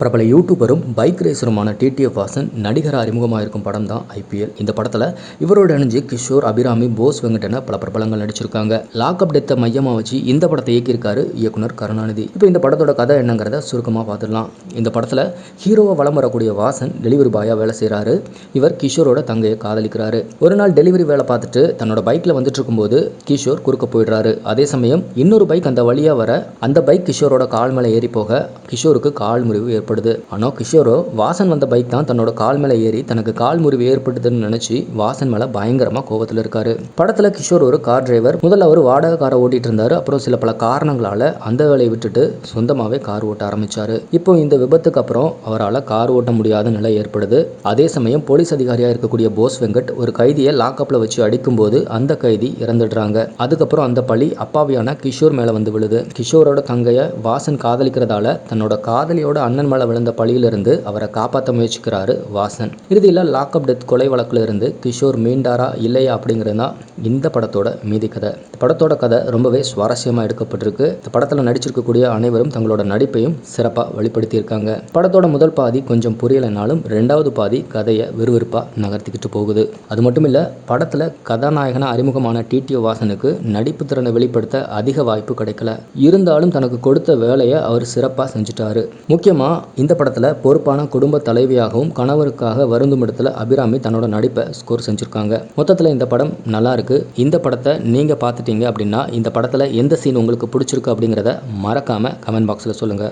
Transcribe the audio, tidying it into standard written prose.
பிரபல யூடியூபரும் bike ரேசருமான TTF Vasan நடிகராக அறிமுகமாக இருக்கும் படம் தான் ஐபிஎல். இந்த படத்தில் இவரோட இணைஞ்சு கிஷோர், அபிராமி, போஸ் வெங்கட் என பல பிரபலங்கள் நடிச்சிருக்காங்க. லாக்அப் டெத்தை மையமாக வச்சு இந்த படத்தை இயக்கியிருக்காரு இயக்குனர் கருணாநிதி. இப்போ இந்த படத்தோட கதை என்னங்கிறத சுருக்கமாக பார்த்துடலாம். இந்த படத்தில் ஹீரோவை வலம் வரக்கூடிய வாசன் டெலிவரி பாயாக வேலை செய்கிறாரு. இவர் கிஷோரோட தங்கையை காதலிக்கிறாரு. ஒரு நாள் டெலிவரி வேலை பார்த்துட்டு தன்னோட பைக்கில் வந்துட்டு இருக்கும்போது கிஷோர் குறுக்க போயிடுறாரு. அதே சமயம் இன்னொரு பைக் அந்த வழியாக வர அந்த பைக் கிஷோரோட கால் மேலே ஏறி போக கிஷோருக்கு கால் முறிவு ஏற்படுது. ஆனால் கிஷோரோ வாசன் வந்த பைக் தான் தன்னோட கால் மேலே ஏறி தனக்கு கால் முறிவு ஏற்படுதுன்னு நினைச்சு வாசன் மேலே பயங்கரமாக கோபத்தில் இருக்காரு. படத்தில் கிஷோர் ஒரு கார் டிரைவர். முதல்ல அவர் வாடகை காரை ஓட்டிட்டு இருந்தாரு. அப்புறம் சில பல காரணங்களால அந்த வேலையை விட்டுட்டு சொந்தமாகவே கார் ஓட்ட ஆரம்பிச்சாரு. இப்போ இந்த விபத்துக்கு அப்புறம் அவரால் கார் ஓட்ட முடியாத நிலை ஏற்படுது. அதே சமயம் போலீஸ் அதிகாரியாக இருக்கக்கூடிய போஸ் வெங்கட் ஒரு கைதியை லாக்அப்ல வச்சு அடிக்கும்போது அந்த கைதி இறந்துடுறாங்க. அதுக்கப்புறம் அந்த பழி அப்பாவியான கிஷோர் மேலே வந்து விழுது. கிஷோரோட தங்கையை வாசன் காதலிக்கிறதால தன்னோட காதலியோட அண்ணன் மேலே விழுந்த பழியிலிருந்து அவரை காப்பாற்ற முயற்சிக்கிறாரு வாசன். இறுதியில் லாக்அப் டெத் கொலை வழக்குல இருந்து கிஷோர் மீண்டாரா இல்லையா அப்படிங்கிறது தான் இந்த படத்தோட மீதி கதை. இந்த படத்தோட கதை ரொம்பவே சுவாரஸ்யமாக எடுக்கப்பட்டிருக்கு. இந்த படத்தில் நடிச்சிருக்கக்கூடிய அனைவரும் தங்களோட நடிப்பையும் சிறப்பாக வெளிப்படுத்தியிருக்காங்க. படத்தோட முதல் பாதி கொஞ்சம் புரியலைனாலும் ரெண்டாவது பாதி கதையை விறுவிறுப்பாக நகர்த்திக்கிட்டு போகுது. அது மட்டும் இல்லை, படத்தில் கதாநாயகனா அறிமுகமான டிடிஎஃப் வாசனுக்கு நடிப்பு திறனை வெளிப்படுத்த அதிக வாய்ப்பு கிடைக்கல. இருந்தாலும் தனக்கு கொடுத்த வேலையை அவர் சிறப்பாக செஞ்சுட்டாரு. முக்கியமாக இந்த படத்தில் பொறுப்பான குடும்ப தலைவியாகவும் கணவருக்காக வருந்தும் இடத்துல அபிராமி தன்னோட நடிப்பை ஸ்கோர் செஞ்சுருக்காங்க. மொத்தத்தில் இந்த படம் நல்லா இருக்கு. இந்த படத்தை நீங்கள் பார்த்துட்டீங்க அப்படின்னா இந்த படத்தில் எந்த சீன் உங்களுக்கு பிடிச்சிருக்கு அப்படிங்கிறத மறக்காமல் கமெண்ட் பாக்ஸில் சொல்லுங்கள்.